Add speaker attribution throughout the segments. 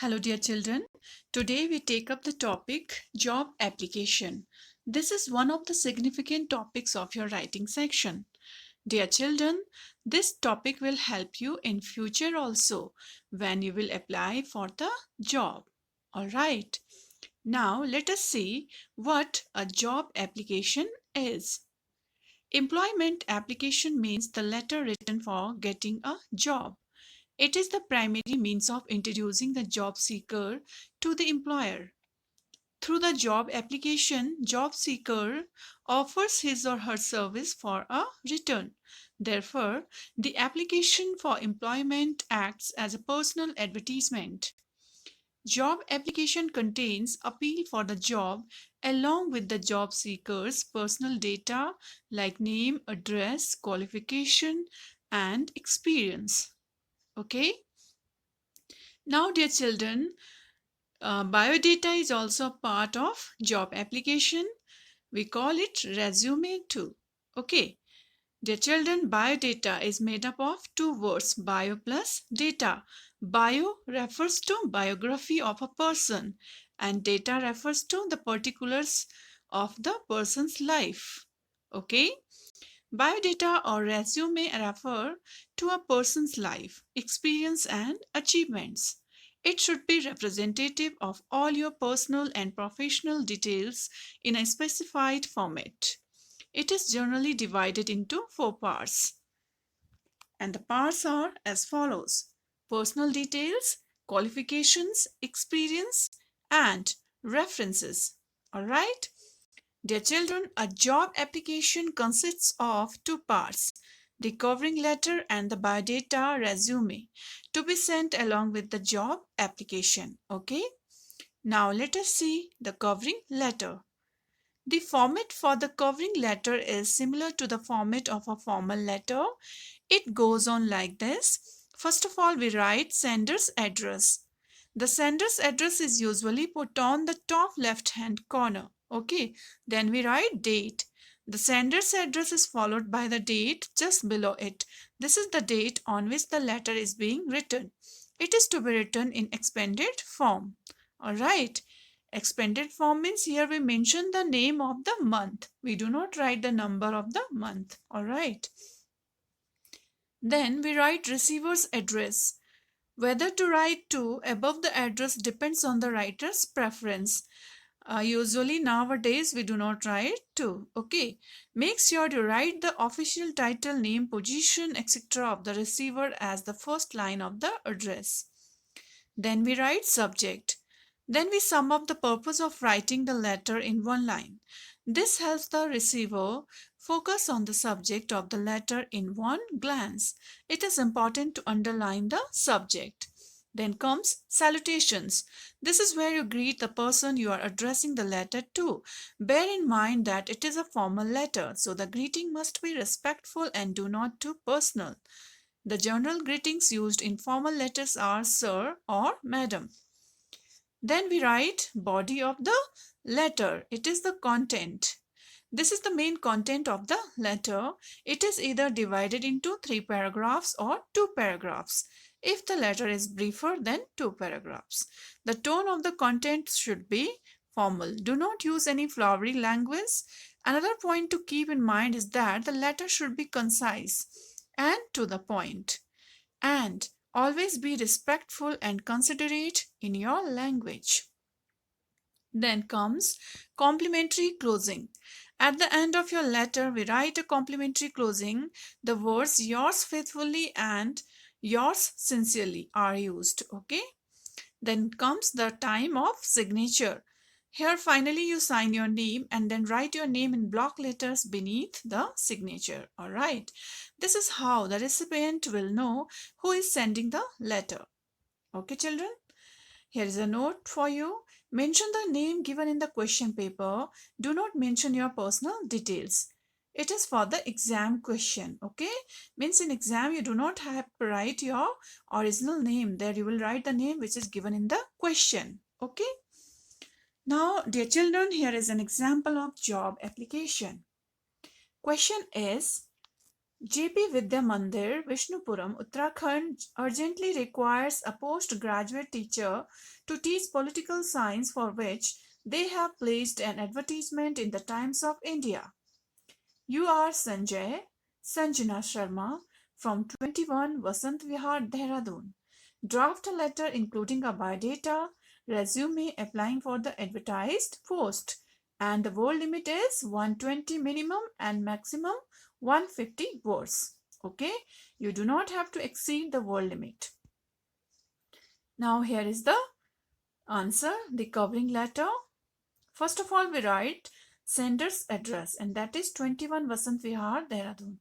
Speaker 1: Hello, dear children. Today we take up the topic job application. This is one of the significant topics of your writing section. Dear children, this topic will help you in future also when you will apply for the job. All right. Now let us see what a job application is. Employment application means the letter written for getting a job. It is the primary means of introducing the job seeker to the employer. Through the job application, job seeker offers his or her service for a return. Therefore, the application for employment acts as a personal advertisement. Job application contains appeal for the job along with the job seeker's personal data like name, address, qualification, and experience. Okay? Now, dear children, biodata is also part of job application. We call it resume too. Okay. Dear children, biodata is made up of two words, bio plus data. Bio refers to biography of a person and data refers to the particulars of the person's life. Okay. Biodata or resume refer to a person's life, experience and achievements. It should be representative of all your personal and professional details in a specified format. It is generally divided into four parts, and the parts are as follows: personal details, qualifications, experience, and references. All right? Dear children, a job application consists of two parts, the covering letter and the biodata resume, to be sent along with the job application. Okay? Now let us see the covering letter. The format for the covering letter is similar to the format of a formal letter. It goes on like this. First of all, we write sender's address. The sender's address is usually put on the top left hand corner. Okay. Then we write date. The sender's address is followed by the date just below it. This is the date on which the letter is being written. It is to be written in expanded form. Alright. Expanded form means here we mention the name of the month. We do not write the number of the month. Alright. Then we write receiver's address. Whether to write to above the address depends on the writer's preference. Usually nowadays we do not write to. Okay. Make sure you write the official title, name, position, etc. of the receiver as the first line of the address. Then we write subject. Then we sum up the purpose of writing the letter in one line. This helps the receiver focus on the subject of the letter in one glance. It is important to underline the subject. Then comes salutations. This is where you greet the person you are addressing the letter to. Bear in mind that it is a formal letter, so the greeting must be respectful and do not too personal. The general greetings used in formal letters are sir or madam. Then we write body of the letter. It is the content. This is the main content of the letter. It is either divided into 3 paragraphs or 2 paragraphs. If the letter is briefer than 2 paragraphs. The tone of the content should be formal. Do not use any flowery language. Another point to keep in mind is that the letter should be concise and to the point. And always be respectful and considerate in your language. Then comes complimentary closing. At the end of your letter, we write a complimentary closing. The words yours faithfully and yours sincerely are used. Okay. Then comes the time of signature. Here finally you sign your name and then write your name in block letters beneath the signature. Alright. This is how the recipient will know who is sending the letter. Okay children. Here is a note for you. Mention the name given in the question paper. Do not mention your personal details. It is for the exam question. Okay. Means in exam you do not have to write your original name. There you will write the name which is given in the question. Okay. Now, dear children, here is an example of job application. Question is, JP Vidya Mandir, Vishnupuram, Uttarakhand urgently requires a postgraduate teacher to teach political science, for which they have placed an advertisement in the Times of India. You are Sanjay Sanjana Sharma from 21 Vasant Vihar, Dehradun. Draft a letter including a biodata, resume applying for the advertised post, and the word limit is 120 minimum and maximum 150 words. Okay, you do not have to exceed the word limit. Now here is the answer, the covering letter. First of all, we write sender's address, and that is 21 Vasant Vihar, Dehradun.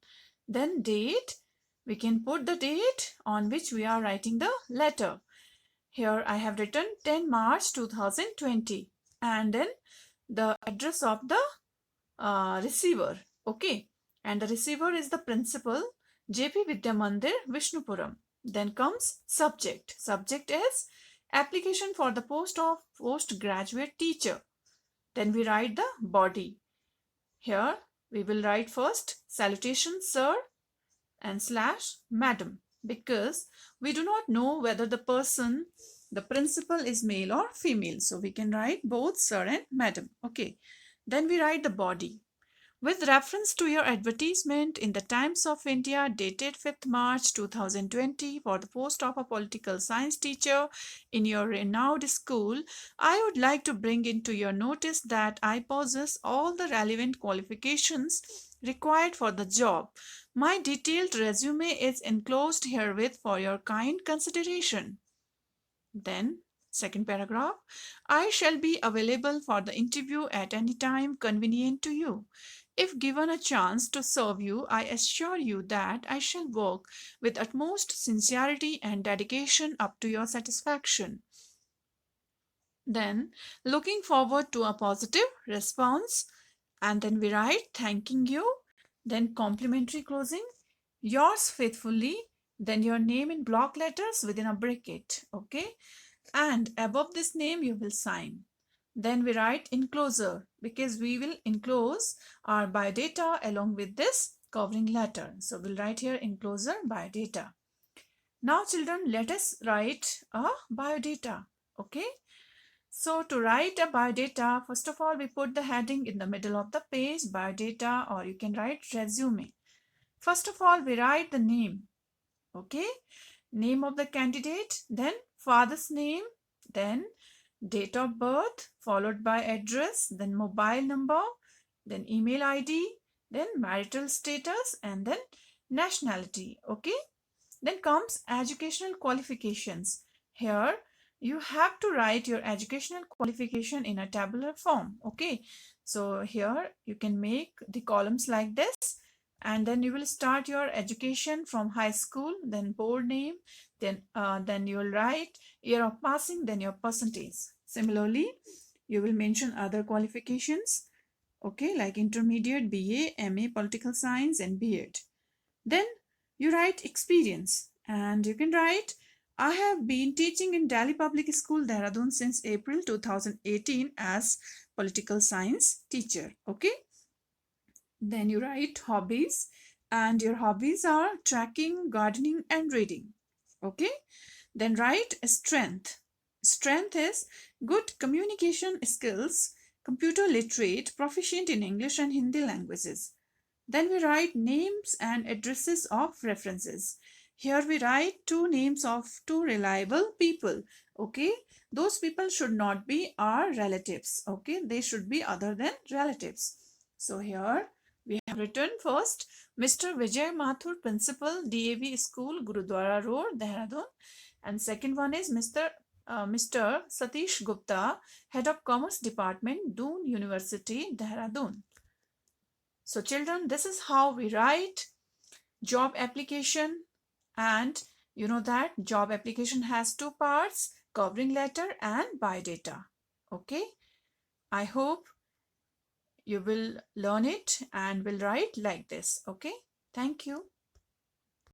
Speaker 1: Then date, we can put the date on which we are writing the letter. Here I have written 10 March 2020, and then the address of the receiver. Okay, and the receiver is the principal, JP Vidya Mandir, Vishnupuram. Then comes subject. Subject is application for the post of postgraduate teacher. Then we write the body. Here we will write first salutation sir and slash madam, because we do not know whether the person, the principal, is male or female. So we can write both sir and madam. Okay. Then we write the body. With reference to your advertisement in the Times of India dated 5th March 2020 for the post of a political science teacher in your renowned school, I would like to bring into your notice that I possess all the relevant qualifications required for the job. My detailed resume is enclosed herewith for your kind consideration. Then, second paragraph, I shall be available for the interview at any time convenient to you. If given a chance to serve you, I assure you that I shall work with utmost sincerity and dedication up to your satisfaction. Then, looking forward to a positive response, and then we write thanking you, then complimentary closing, yours faithfully, then your name in block letters within a bracket. Okay, and above this name you will sign. Then we write enclosure, because we will enclose our biodata along with this covering letter. So we'll write here enclosure biodata. Now children, let us write a biodata. Okay, so to write a biodata, first of all we put the heading in the middle of the page, biodata, or you can write resume. First of all we write the name. Okay, name of the candidate, then father's name, then date of birth, followed by address, then mobile number, then email ID, then marital status, and then nationality. Okay, then comes educational qualifications. Here you have to write your educational qualification in a tabular form. Okay, so here you can make the columns like this, and then you will start your education from high school, then board name, then you will write year of passing, then your percentage. Similarly, you will mention other qualifications, okay, like intermediate, BA, MA, political science, and B.Ed. Then you write experience, and you can write I have been teaching in Delhi Public School, Dehradun since April 2018 as political science teacher. Okay, then you write hobbies, and your hobbies are tracking, gardening, and reading. Okay, then write strength. Strength is good communication skills, computer literate, proficient in English and Hindi languages. Then we write names and addresses of references. Here we write two names of two reliable people. Okay, those people should not be our relatives. Okay, they should be other than relatives. So here we have written first Mr. Vijay Mathur, Principal, DAV School, Gurudwara Road, Dehradun. And second one is Mr. Satish Gupta, Head of Commerce Department, Doon University, Dehradun. So children, this is how we write job application, and you know that job application has two parts, covering letter and biodata. Okay, I hope you will learn it and will write like this. Okay, thank you.